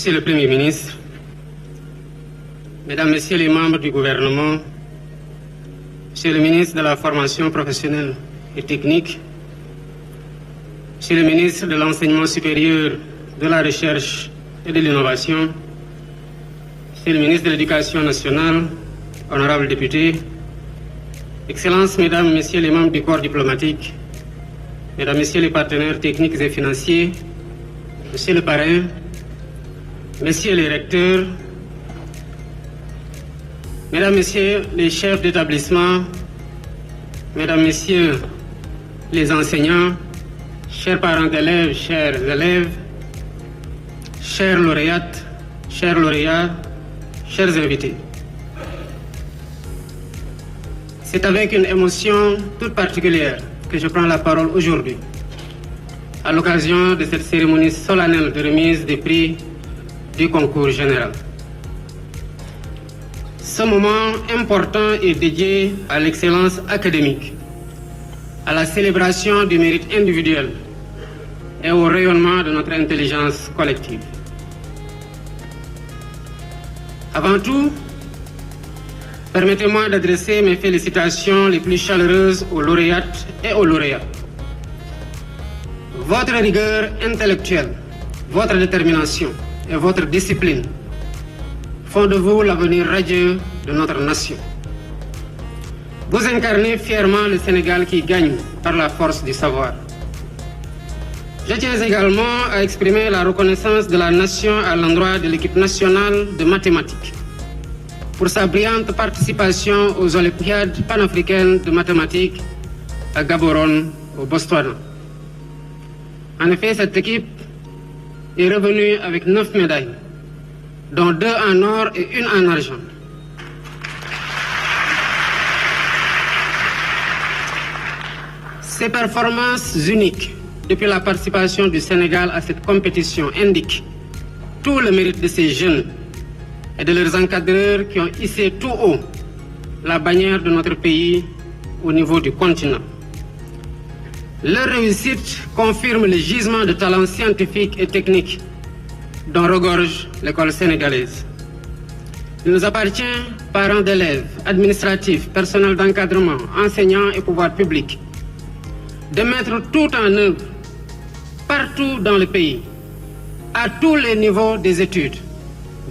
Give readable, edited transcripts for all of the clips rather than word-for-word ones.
Monsieur le Premier ministre, Mesdames, Messieurs les membres du gouvernement, Monsieur le ministre de la formation professionnelle et technique, Monsieur le ministre de l'enseignement supérieur, de la recherche et de l'innovation, Monsieur le ministre de l'Éducation nationale, honorables députés, Excellences, Mesdames, Messieurs les membres du corps diplomatique, Mesdames, Messieurs les partenaires techniques et financiers, Monsieur le parrain, Messieurs les recteurs, Mesdames, Messieurs les chefs d'établissement, Mesdames, Messieurs les enseignants, chers parents d'élèves, chers élèves, chères lauréates, chers lauréats, chers invités. C'est avec une émotion toute particulière que je prends la parole aujourd'hui, à l'occasion de cette cérémonie solennelle de remise des prix du concours général. Ce moment important est dédié à l'excellence académique, à la célébration du mérite individuel et au rayonnement de notre intelligence collective. Avant tout, permettez-moi d'adresser mes félicitations les plus chaleureuses aux lauréates et aux lauréats. Votre rigueur intellectuelle, votre détermination et votre discipline font de vous l'avenir radieux de notre nation. Vous incarnez fièrement le Sénégal qui gagne par la force du savoir. Je tiens également à exprimer la reconnaissance de la nation à l'endroit de l'équipe nationale de mathématiques pour sa brillante participation aux Olympiades panafricaines de mathématiques à Gaborone, au Botswana. En effet, cette équipe est revenue avec 9 médailles, dont 2 en or et 1 en argent. Ces performances uniques depuis la participation du Sénégal à cette compétition indiquent tout le mérite de ces jeunes et de leurs encadreurs qui ont hissé tout haut la bannière de notre pays au niveau du continent. Leur réussite confirme le gisement de talents scientifiques et techniques dont regorge l'école sénégalaise. Il nous appartient, parents d'élèves, administratifs, personnel d'encadrement, enseignants et pouvoirs publics, de mettre tout en œuvre, partout dans le pays, à tous les niveaux des études,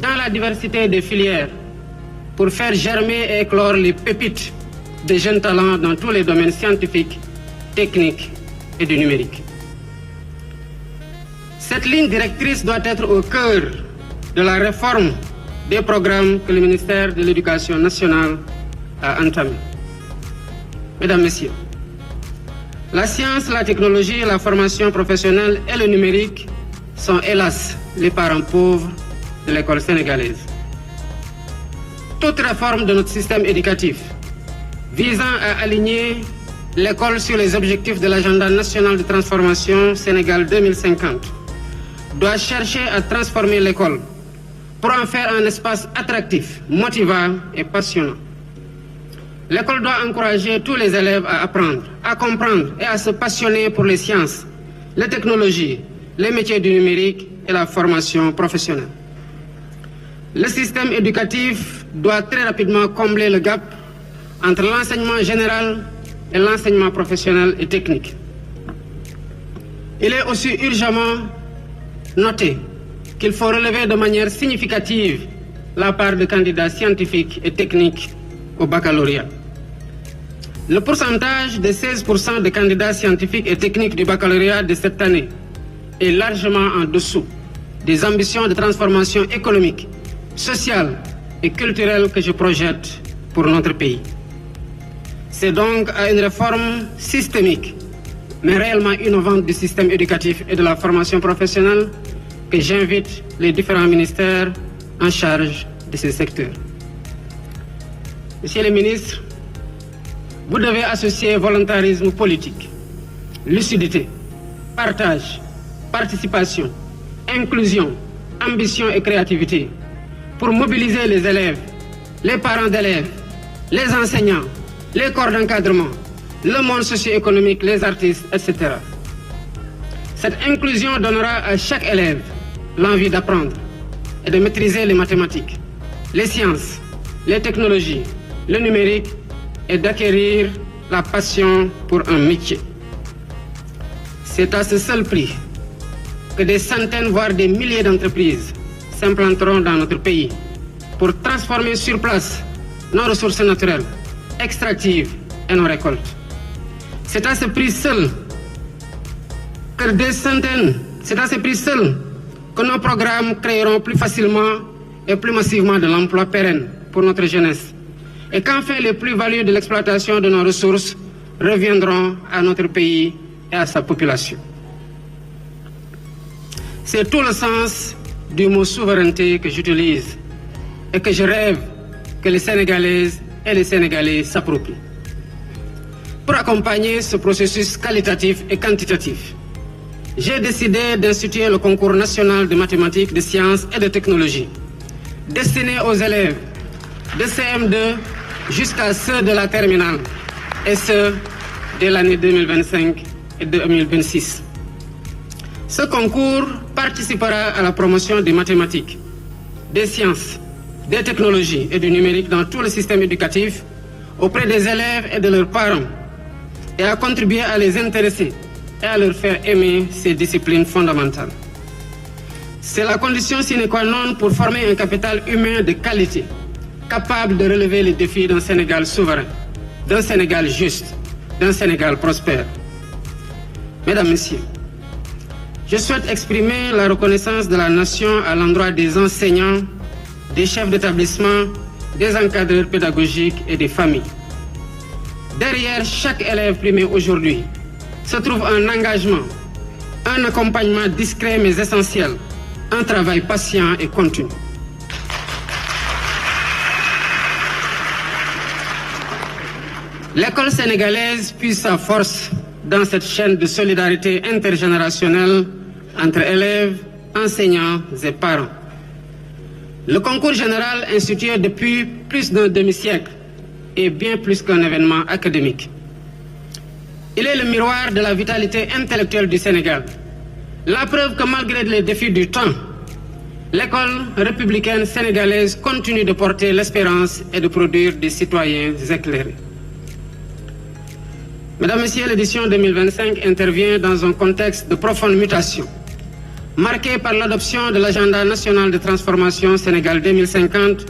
dans la diversité des filières, pour faire germer et éclore les pépites des jeunes talents dans tous les domaines scientifiques, techniques et du numérique. Cette ligne directrice doit être au cœur de la réforme des programmes que le ministère de l'Éducation nationale a entamés. Mesdames, Messieurs, la science, la technologie, la formation professionnelle et le numérique sont hélas les parents pauvres de l'école sénégalaise. Toute réforme de notre système éducatif visant à aligner l'école sur les objectifs de l'agenda national de transformation Sénégal 2050 doit chercher à transformer l'école pour en faire un espace attractif, motivant et passionnant. L'école doit encourager tous les élèves à apprendre, à comprendre et à se passionner pour les sciences, les technologies, les métiers du numérique et la formation professionnelle. Le système éducatif doit très rapidement combler le gap entre l'enseignement général et l'enseignement professionnel et technique. Il est aussi urgemment noté qu'il faut relever de manière significative la part de candidats scientifiques et techniques au baccalauréat. Le pourcentage de 16% de candidats scientifiques et techniques du baccalauréat de cette année est largement en dessous des ambitions de transformation économique, sociale et culturelle que je projette pour notre pays. C'est donc à une réforme systémique, mais réellement innovante du système éducatif et de la formation professionnelle que j'invite les différents ministères en charge de ces secteurs. Monsieur le ministre, vous devez associer volontarisme politique, lucidité, partage, participation, inclusion, ambition et créativité pour mobiliser les élèves, les parents d'élèves, les enseignants, les corps d'encadrement, le monde socio-économique, les artistes, etc. Cette inclusion donnera à chaque élève l'envie d'apprendre, est de maîtriser les mathématiques, les sciences, les technologies, le numérique et d'acquérir la passion pour un métier. C'est à ce seul prix que des centaines, voire des milliers d'entreprises s'implanteront dans notre pays pour transformer sur place nos ressources naturelles, extractives et nos récoltes. C'est à ce prix seul que nos programmes créeront plus facilement et plus massivement de l'emploi pérenne pour notre jeunesse. Et qu'enfin les plus-values de l'exploitation de nos ressources reviendront à notre pays et à sa population. C'est tout le sens du mot souveraineté que j'utilise et que je rêve que les Sénégalaises et les Sénégalais s'approprient. Pour accompagner ce processus qualitatif et quantitatif, j'ai décidé d'instituer le concours national de mathématiques, de sciences et de technologies, destiné aux élèves de CM2 jusqu'à ceux de la terminale, et ce, dès l'année 2025 et 2026. Ce concours participera à la promotion des mathématiques, des sciences, des technologies et du numérique dans tout le système éducatif auprès des élèves et de leurs parents, et à contribuer à les intéresser et à leur faire aimer ces disciplines fondamentales. C'est la condition sine qua non pour former un capital humain de qualité, capable de relever les défis d'un Sénégal souverain, d'un Sénégal juste, d'un Sénégal prospère. Mesdames, Messieurs, je souhaite exprimer la reconnaissance de la nation à l'endroit des enseignants, des chefs d'établissement, des encadreurs pédagogiques et des familles. Derrière chaque élève primé aujourd'hui se trouve un engagement, un accompagnement discret mais essentiel, un travail patient et continu. L'école sénégalaise puise sa force dans cette chaîne de solidarité intergénérationnelle entre élèves, enseignants et parents. Le concours général institué depuis plus d'un demi-siècle est bien plus qu'un événement académique. Il est le miroir de la vitalité intellectuelle du Sénégal. La preuve que malgré les défis du temps, l'école républicaine sénégalaise continue de porter l'espérance et de produire des citoyens éclairés. Mesdames, Messieurs, l'édition 2025 intervient dans un contexte de profonde mutation, marqué par l'adoption de l'agenda national de transformation Sénégal 2050,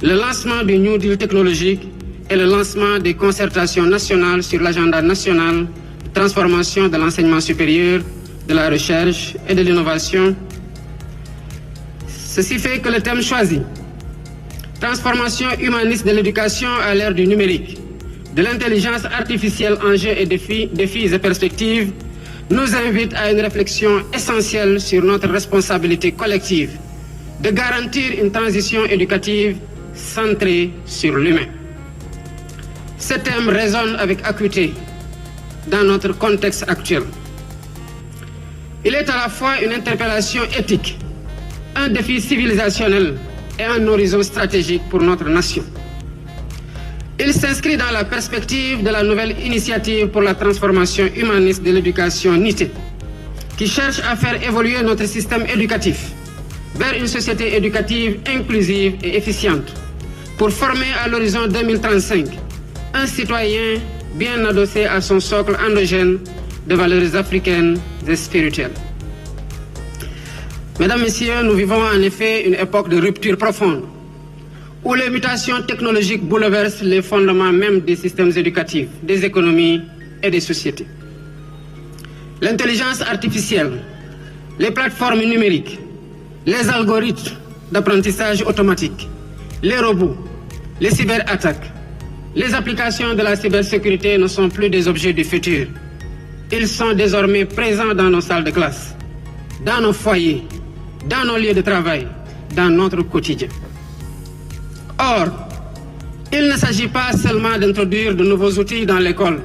le lancement du New Deal technologique et le lancement des concertations nationales sur l'agenda national de transformation de l'enseignement supérieur, de la recherche et de l'innovation. Ceci fait que le thème choisi, transformation humaniste de l'éducation à l'ère du numérique, de l'intelligence artificielle, enjeux et défis et perspectives, nous invite à une réflexion essentielle sur notre responsabilité collective de garantir une transition éducative centrée sur l'humain. Ce thème résonne avec acuité dans notre contexte actuel. Il est à la fois une interpellation éthique, un défi civilisationnel et un horizon stratégique pour notre nation. Il s'inscrit dans la perspective de la nouvelle initiative pour la transformation humaniste de l'éducation NITE, qui cherche à faire évoluer notre système éducatif vers une société éducative inclusive et efficiente, pour former à l'horizon 2035 un citoyen bien adossé à son socle endogène de valeurs africaines et spirituelles. Mesdames, Messieurs, nous vivons en effet une époque de rupture profonde, où les mutations technologiques bouleversent les fondements même des systèmes éducatifs, des économies et des sociétés. L'intelligence artificielle, les plateformes numériques, les algorithmes d'apprentissage automatique, les robots, les cyberattaques, les applications de la cybersécurité ne sont plus des objets du futur. Ils sont désormais présents dans nos salles de classe, dans nos foyers, dans nos lieux de travail, dans notre quotidien. Or, il ne s'agit pas seulement d'introduire de nouveaux outils dans l'école,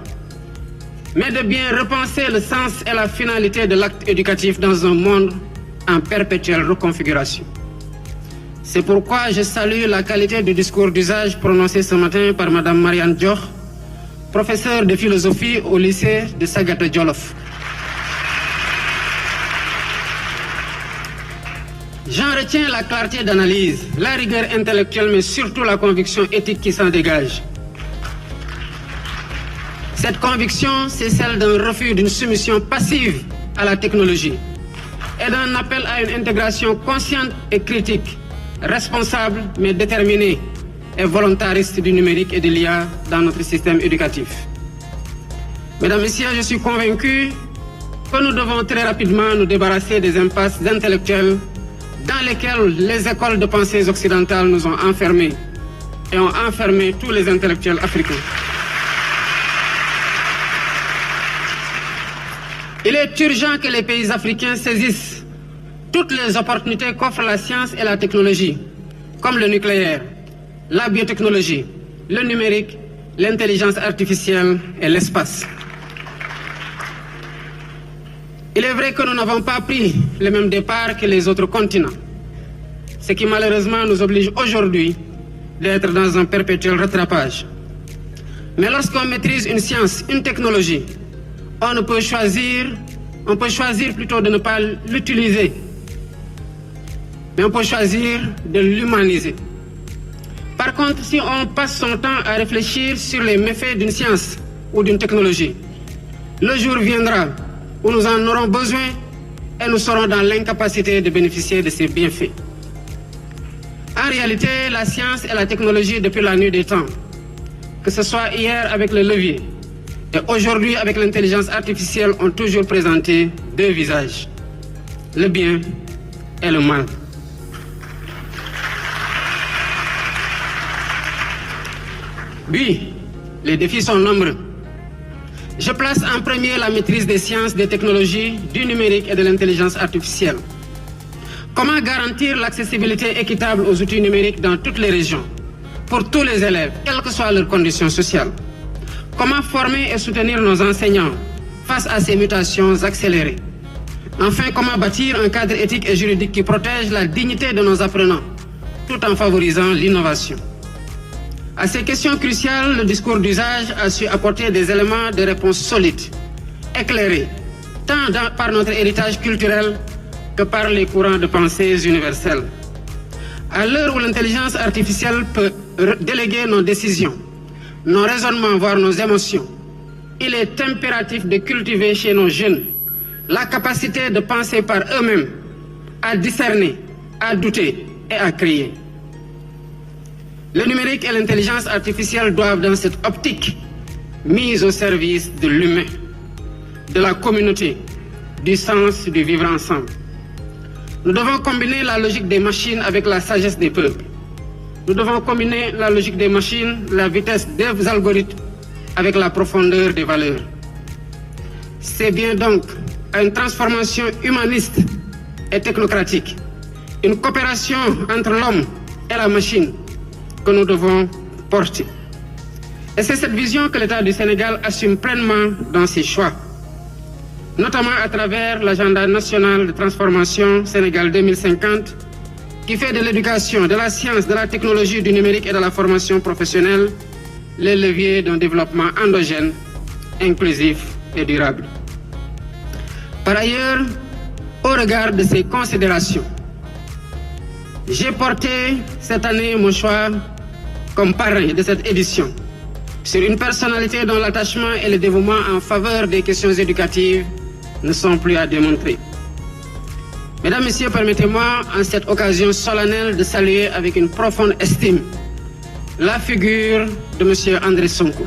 mais de bien repenser le sens et la finalité de l'acte éducatif dans un monde en perpétuelle reconfiguration. C'est pourquoi je salue la qualité du discours d'usage prononcé ce matin par Mme Marianne Dior, professeure de philosophie au lycée de Sagata Djolof. J'en retiens la clarté d'analyse, la rigueur intellectuelle, mais surtout la conviction éthique qui s'en dégage. Cette conviction, c'est celle d'un refus d'une soumission passive à la technologie et d'un appel à une intégration consciente et critique, responsable mais déterminée et volontariste du numérique et de l'IA dans notre système éducatif. Mesdames, Messieurs, je suis convaincu que nous devons très rapidement nous débarrasser des impasses intellectuelles dans lesquelles les écoles de pensée occidentales nous ont enfermés et ont enfermé tous les intellectuels africains. Il est urgent que les pays africains saisissent toutes les opportunités qu'offrent la science et la technologie, comme le nucléaire, la biotechnologie, le numérique, l'intelligence artificielle et l'espace. Il est vrai que nous n'avons pas pris le même départ que les autres continents, ce qui malheureusement nous oblige aujourd'hui d'être dans un perpétuel rattrapage. Mais lorsqu'on maîtrise une science, une technologie, on peut choisir plutôt de ne pas l'utiliser, mais on peut choisir de l'humaniser. Par contre, si on passe son temps à réfléchir sur les méfaits d'une science ou d'une technologie, le jour viendra où nous en aurons besoin et nous serons dans l'incapacité de bénéficier de ces bienfaits. En réalité, la science et la technologie depuis la nuit des temps, que ce soit hier avec le levier et aujourd'hui avec l'intelligence artificielle, ont toujours présenté deux visages, le bien et le mal. Oui, les défis sont nombreux. Je place en premier la maîtrise des sciences, des technologies, du numérique et de l'intelligence artificielle. Comment garantir l'accessibilité équitable aux outils numériques dans toutes les régions, pour tous les élèves, quelles que soient leurs conditions sociales? Comment former et soutenir nos enseignants face à ces mutations accélérées? Enfin, comment bâtir un cadre éthique et juridique qui protège la dignité de nos apprenants, tout en favorisant l'innovation? À ces questions cruciales, le discours d'usage a su apporter des éléments de réponse solides, éclairés, tant par notre héritage culturel que par les courants de pensée universels. À l'heure où l'intelligence artificielle peut déléguer nos décisions, nos raisonnements, voire nos émotions, il est impératif de cultiver chez nos jeunes la capacité de penser par eux-mêmes, à discerner, à douter et à créer. Le numérique et l'intelligence artificielle doivent, dans cette optique, mise au service de l'humain, de la communauté, du sens du vivre ensemble. Nous devons combiner la logique des machines avec la sagesse des peuples. Nous devons combiner la logique des machines, la vitesse des algorithmes avec la profondeur des valeurs. C'est bien donc à une transformation humaniste et technocratique, une coopération entre l'homme et la machine que nous devons porter. Et c'est cette vision que l'État du Sénégal assume pleinement dans ses choix, notamment à travers l'agenda national de transformation Sénégal 2050, qui fait de l'éducation, de la science, de la technologie, du numérique et de la formation professionnelle les leviers d'un développement endogène, inclusif et durable. Par ailleurs, au regard de ces considérations, j'ai porté cette année mon choix comme parrain de cette édition sur une personnalité dont l'attachement et le dévouement en faveur des questions éducatives ne sont plus à démontrer. Mesdames, Messieurs, permettez-moi en cette occasion solennelle de saluer avec une profonde estime la figure de M. André Sonko.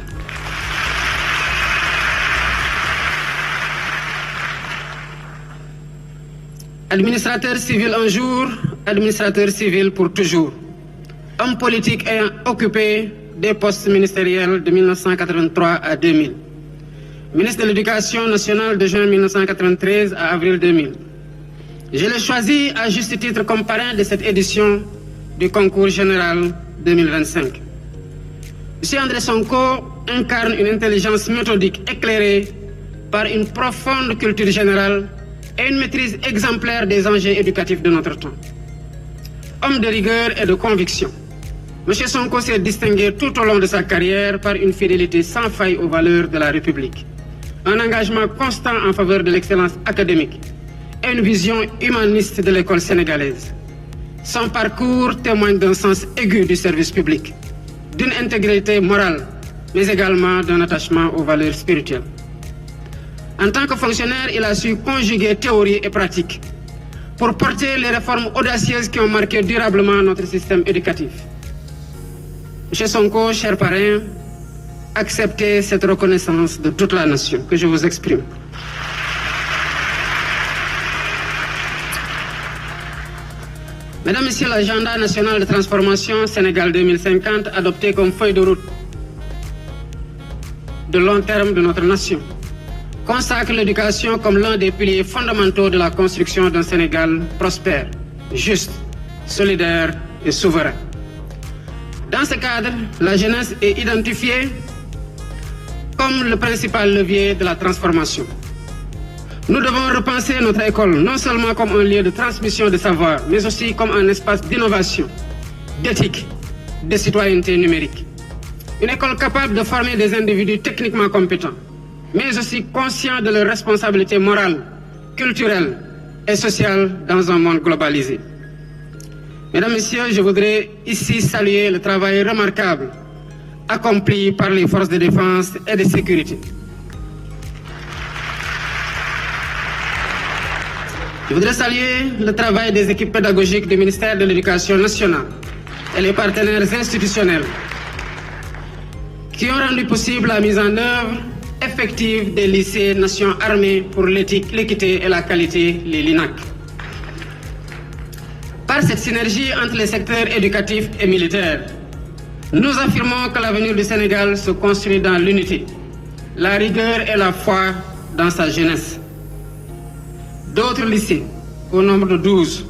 Administrateur civil un jour, administrateur civil pour toujours. Homme politique ayant occupé des postes ministériels de 1983 à 2000. Ministre de l'Éducation nationale de juin 1993 à avril 2000. Je l'ai choisi à juste titre comme parrain de cette édition du concours général 2025. M. André Sonko incarne une intelligence méthodique éclairée par une profonde culture générale et une maîtrise exemplaire des enjeux éducatifs de notre temps. Homme de rigueur et de conviction, M. Sonko s'est distingué tout au long de sa carrière par une fidélité sans faille aux valeurs de la République, un engagement constant en faveur de l'excellence académique et une vision humaniste de l'école sénégalaise. Son parcours témoigne d'un sens aigu du service public, d'une intégrité morale, mais également d'un attachement aux valeurs spirituelles. En tant que fonctionnaire, il a su conjuguer théorie et pratique pour porter les réformes audacieuses qui ont marqué durablement notre système éducatif. Monsieur Sonko, cher parrain, acceptez cette reconnaissance de toute la nation que je vous exprime. Mesdames, Messieurs, l'agenda national de transformation Sénégal 2050 adopté comme feuille de route de long terme de notre nation consacre l'éducation comme l'un des piliers fondamentaux de la construction d'un Sénégal prospère, juste, solidaire et souverain. Dans ce cadre, la jeunesse est identifiée comme le principal levier de la transformation. Nous devons repenser notre école non seulement comme un lieu de transmission de savoir, mais aussi comme un espace d'innovation, d'éthique, de citoyenneté numérique. Une école capable de former des individus techniquement compétents, mais aussi conscients de leurs responsabilités morales, culturelles et sociales dans un monde globalisé. Mesdames, Messieurs, je voudrais ici saluer le travail remarquable accompli par les forces de défense et de sécurité. Je voudrais saluer le travail des équipes pédagogiques du ministère de l'Éducation nationale et les partenaires institutionnels qui ont rendu possible la mise en œuvre effective des lycées Nations Armées pour l'éthique, l'équité et la qualité, les LINAC. Par cette synergie entre les secteurs éducatifs et militaires, nous affirmons que l'avenir du Sénégal se construit dans l'unité, la rigueur et la foi dans sa jeunesse. D'autres lycées, au nombre de 12,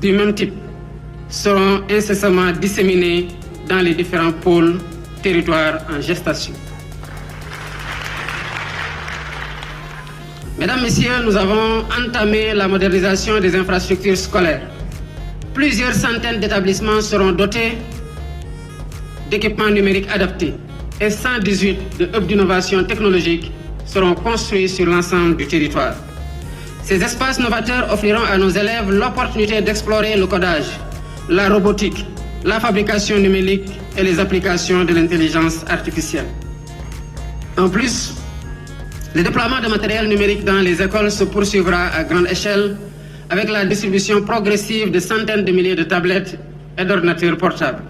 du même type, seront incessamment disséminés dans les différents pôles territoires en gestation. Mesdames, Messieurs, nous avons entamé la modernisation des infrastructures scolaires. Plusieurs centaines d'établissements seront dotés d'équipements numériques adaptés et 118 de hubs d'innovation technologique seront construits sur l'ensemble du territoire. Ces espaces novateurs offriront à nos élèves l'opportunité d'explorer le codage, la robotique, la fabrication numérique et les applications de l'intelligence artificielle. En plus, le déploiement de matériel numérique dans les écoles se poursuivra à grande échelle avec la distribution progressive de centaines de milliers de tablettes et d'ordinateurs portables.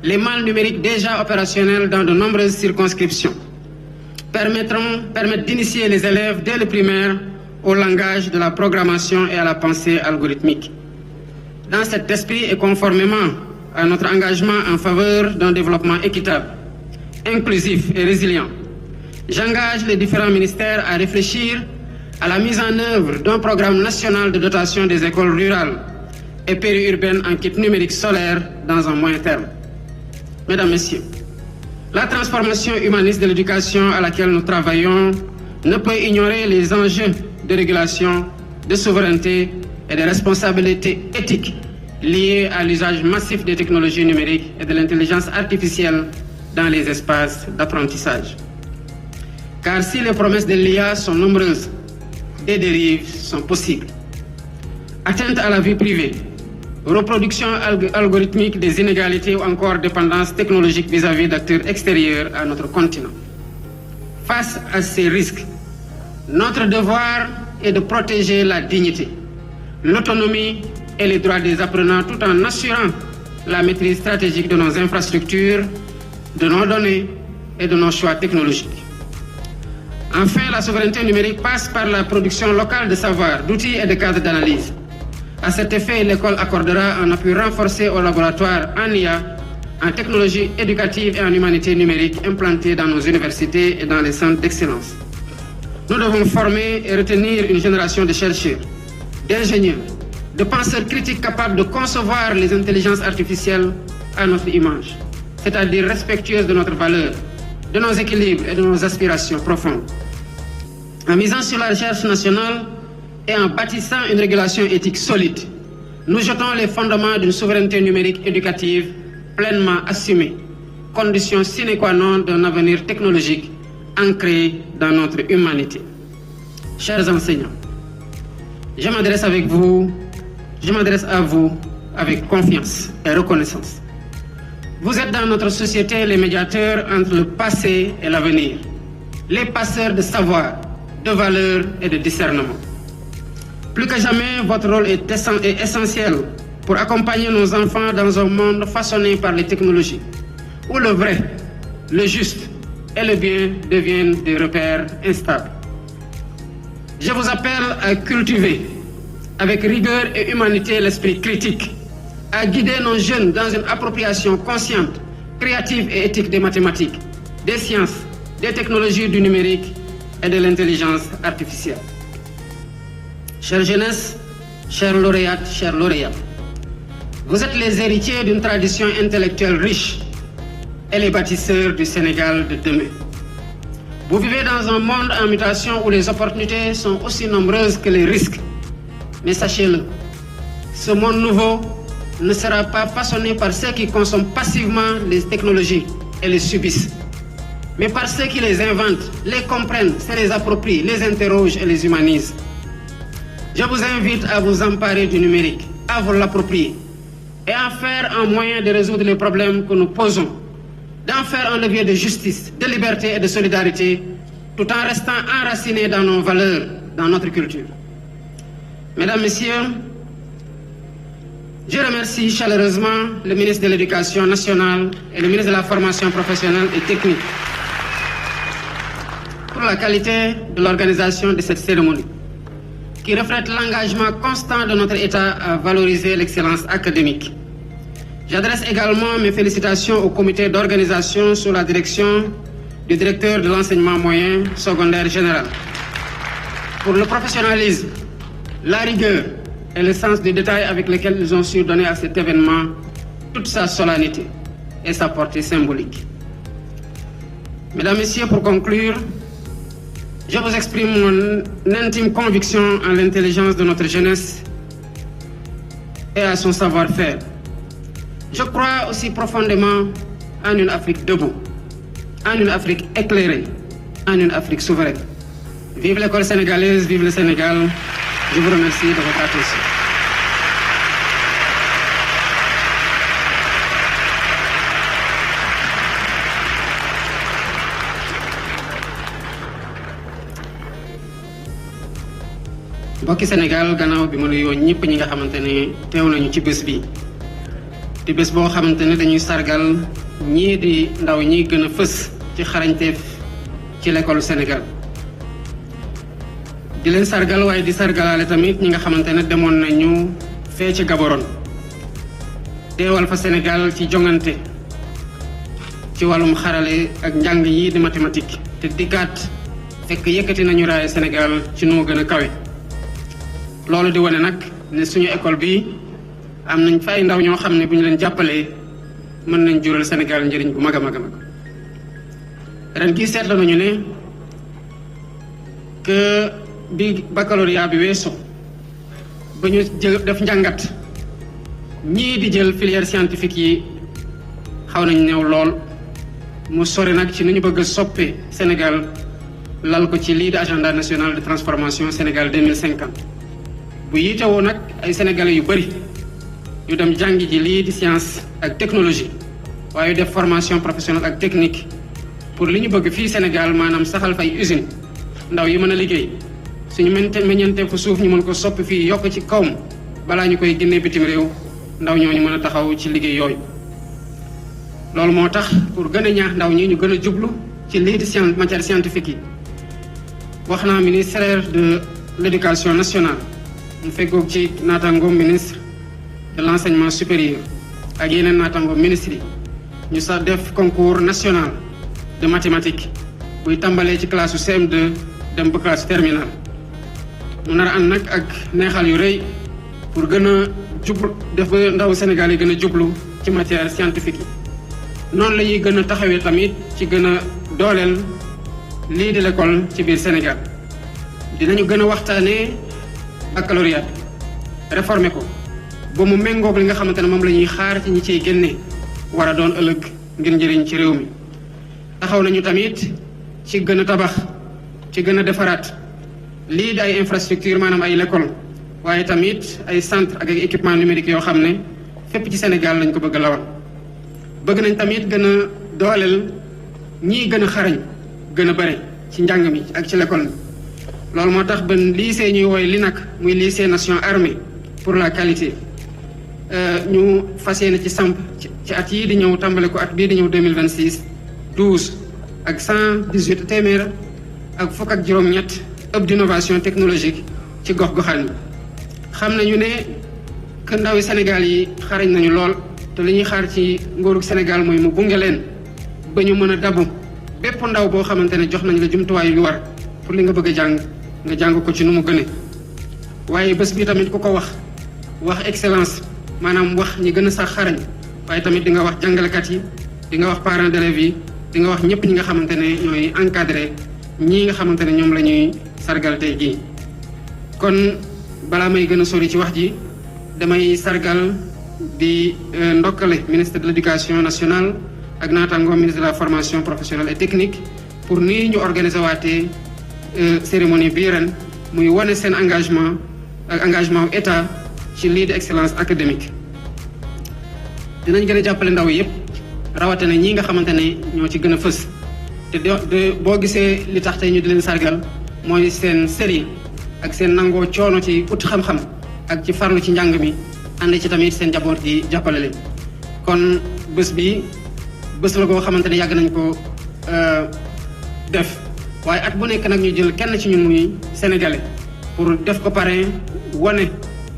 Les malles numériques déjà opérationnelles dans de nombreuses circonscriptions permettent d'initier les élèves dès le primaire au langage de la programmation et à la pensée algorithmique. Dans cet esprit et conformément à notre engagement en faveur d'un développement équitable, inclusif et résilient, j'engage les différents ministères à réfléchir à la mise en œuvre d'un programme national de dotation des écoles rurales et périurbaines en kit numérique solaire dans un moyen terme. Mesdames, Messieurs, la transformation humaniste de l'éducation à laquelle nous travaillons ne peut ignorer les enjeux de régulation, de souveraineté et de responsabilité éthique liés à l'usage massif des technologies numériques et de l'intelligence artificielle dans les espaces d'apprentissage. Car si les promesses de l'IA sont nombreuses, des dérives sont possibles. Atteinte à la vie privée, reproduction algorithmique des inégalités ou encore dépendance technologique vis-à-vis d'acteurs extérieurs à notre continent. Face à ces risques, notre devoir est de protéger la dignité, l'autonomie et les droits des apprenants tout en assurant la maîtrise stratégique de nos infrastructures, de nos données et de nos choix technologiques. Enfin, la souveraineté numérique passe par la production locale de savoir, d'outils et de cadres d'analyse. À cet effet, l'école accordera un appui renforcé aux laboratoires en IA, en technologie éducative et en humanité numérique implantés dans nos universités et dans les centres d'excellence. Nous devons former et retenir une génération de chercheurs, d'ingénieurs, de penseurs critiques capables de concevoir les intelligences artificielles à notre image, c'est-à-dire respectueuses de notre valeur, de nos équilibres et de nos aspirations profondes. En misant sur la recherche nationale et en bâtissant une régulation éthique solide, nous jetons les fondements d'une souveraineté numérique éducative pleinement assumée, condition sine qua non d'un avenir technologique ancré dans notre humanité. Chers enseignants, je m'adresse à vous avec confiance et reconnaissance. Vous êtes dans notre société les médiateurs entre le passé et l'avenir, les passeurs de savoir, de valeurs et de discernement. Plus que jamais, votre rôle est essentiel pour accompagner nos enfants dans un monde façonné par les technologies, où le vrai, le juste et le bien deviennent des repères instables. Je vous appelle à cultiver avec rigueur et humanité l'esprit critique, à guider nos jeunes dans une appropriation consciente, créative et éthique des mathématiques, des sciences, des technologies du numérique et de l'intelligence artificielle. Chère jeunesse, chers lauréates, chers lauréats, vous êtes les héritiers d'une tradition intellectuelle riche et les bâtisseurs du Sénégal de demain. Vous vivez dans un monde en mutation où les opportunités sont aussi nombreuses que les risques. Mais sachez-le, ce monde nouveau ne sera pas façonné par ceux qui consomment passivement les technologies et les subissent, mais par ceux qui les inventent, les comprennent, se les approprient, les interrogent et les humanisent. Je vous invite à vous emparer du numérique, à vous l'approprier et à en faire un moyen de résoudre les problèmes que nous posons, d'en faire un levier de justice, de liberté et de solidarité, tout en restant enracinés dans nos valeurs, dans notre culture. Mesdames, Messieurs, je remercie chaleureusement le ministre de l'Éducation nationale et le ministre de la Formation professionnelle et technique pour la qualité de l'organisation de cette cérémonie, qui reflète l'engagement constant de notre État à valoriser l'excellence académique. J'adresse également mes félicitations au comité d'organisation sous la direction du directeur de l'enseignement moyen secondaire général pour le professionnalisme, la rigueur et le sens du détail avec lequel ils ont su donner à cet événement toute sa solennité et sa portée symbolique. Mesdames, Messieurs, pour conclure, je vous exprime mon intime conviction en l'intelligence de notre jeunesse et à son savoir-faire. Je crois aussi profondément en une Afrique debout, en une Afrique éclairée, en une Afrique souveraine. Vive l'école sénégalaise, vive le Sénégal. Je vous remercie de votre attention. mbokki Sénégal gannaaw bi ma nuyoo ñëpp ñi nga xamante ne teew nañu ci bés bi di bés boo xamante ne dañuy sargal ñii di ndaw ñi gën a fës ci xarañteef ci l'école Sénégal di leen sargal waaye di sargalaale tamit ñi nga xamante ne demoon nañu fee ci Gaborone teewal fa Sénégal ci jongante ci wàllum xarale ak njàng yi di mathématique te dikkaat fekk yëkkati nañu raaye Sénégal ci nu mu gën a kawe. loolu di wane nag ne suñu école bi am nañ fay ndaw ñoo xam ne bu ñu leen jàppalee mën nañ jural Sénégal njëriñ bu mag a mag a mag ren kii seetlu nañu ne que bi baccalauréat bi weesoo ba ñu def njàngat ñii di jël filière scientifique yi xaw nañ néew lool mu sori nag ci ni ñu bëgg a soppee Sénégal lal ko ci lii di agenda national de transformation Sénégal 2050 bu yiitewoo nag ay sénégalais yu bëri yu dem jàngi ji lii di science ak technologie waaye def formation professionnelle ak technique pour li ñu bëgg fii Sénégal maanaam saxal fay usine ndaw yi mën a liggéey suñu meññante fu suuf ñu mën ko soppi fii yokk ci kawam balaa ñu koy génnee bitim réew ndaw ñooñu mën a taxaw ci liggéey yooyu. loolu moo tax pour gën a ñaax ndaw ñi ñu gën a jublu ci lii di matière scientifique yi wax naa ministère de l'éducation nationale mu feggoog ci naataangoom ministre de l'enseignement supérieur ak yeneen naataangoom ministre yi ñu sax def concours national de mathématiques buy tàmbalee ci classe CM2 dem ba classe terminale mu nar a ànd nag ak neexal yu rëy pour gën a jublu def ba ndaw Sénégal yi gën a jublu ci matière scientifique yi noonu la ñuy gën a taxawee tamit ci gën a dooleel lii di l'école ci biir Sénégal dinañu gën a waxtaanee baccalauréat réformer ko ba mu méngoog li nga xamante ne moom la ñuy xaar ci ñi ciy génne war a doon ëllëg ngir njëriñ ci réew mi. taxaw nañu tamit ci gën a tabax ci gën a defaraat lii di ay infrastructure maanaam ay l'école waaye tamit ay centre ak ay équipement numérique yoo xam ne fépp ci Sénégal lañ ko bëgg lawal. bëgg nañ tamit gën a dooleel ñii gën a xarañ gën a bare ci njàng mi ak ci l'école mi. loolu moo tax ba lycée ñuy wooy LINAC muy lycée nation armée pour la qualité ñu fas yéene ci samp ci at yii di ñëw tàmbale ko at bii di ñëw 2026 12 ak 118 téeméer ak fukk ak juróom-ñett hub d'innovation technologique ci gox-goxaan yi. xam nañu ne que ndawi Sénégal yi xarañ nañu lool te li ñuy xaar ci nguurug Sénégal mooy mu gunge leen ba ñu mën a dabu bépp ndaw boo xamante ne jox nañ la jumtuwaay yu war pour li nga bëgg a jàng nga jàng ko ci nu mu gëne. waaye bés bi tamit ku ko wax excellence maanaam wax ñi gën a sax xarañ waaye tamit di nga wax jàngalekat yi di nga wax parents d'élèves yi di nga wax ñëpp ñi nga xamante ne ñooy encadré ñii nga xamante ne ñoom la ñuy sargal tey jii. kon balaa may gën a sori ci wax ji damay sargal di ndokkale ministre de l'éducation nationale ak naataango ministre de la formation professionnelle et technique pour nii ñu organiser waatee cérémonie bii ren muy wane seen engagement ak engagement état ci lii de excellence académique. dinañ gën a jàppale ndaw yëpp rawatina ñii nga xamante ne ñoo ci gën a fës te boo gisee li tax tey ñu di leen sargal mooy seen sérieux ak seen nangoo coono ci ut xam-xam ak ci farlu ci njàng mi ànd ci tamit seen njaboot gi jàppale leen. kon bés bi bés la koo xamante ne yàgg nañ ko def waaye at bu nekk nag ñu jël kenn ci ñun muy sénégalais pour def ko parrain wane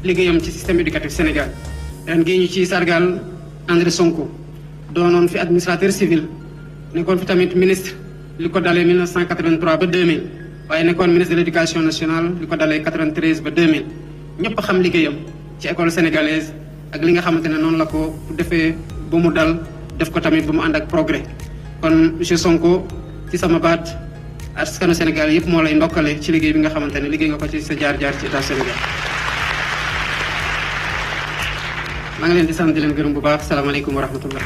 liggéeyam ci système éducatif Sénégal. ren gii ñu ci sargal André Sonko doonoon fi administrateur civil nekkoon fi tamit ministre li ko dalee 1983 ba 2000 waaye nekkoon ministre de l'éducation nationale li ko dalee 93 ba 2000 ñëpp xam liggéeyam ci école sénégalaise ak li nga xamante ne noonu la ko defee ba mu dal def ko tamit ba mu ànd ak progrès. kon monsieur Sonko ci sama baat askanu Sénégal yëpp moo lay ndokkale ci liggéey bi nga xamante ne liggéey nga ko ci sa jaar-jaar ci état Sénégal. maa ngi leen di sant di leen gërëm bu baax salaamaaleykum wa rahmatullah.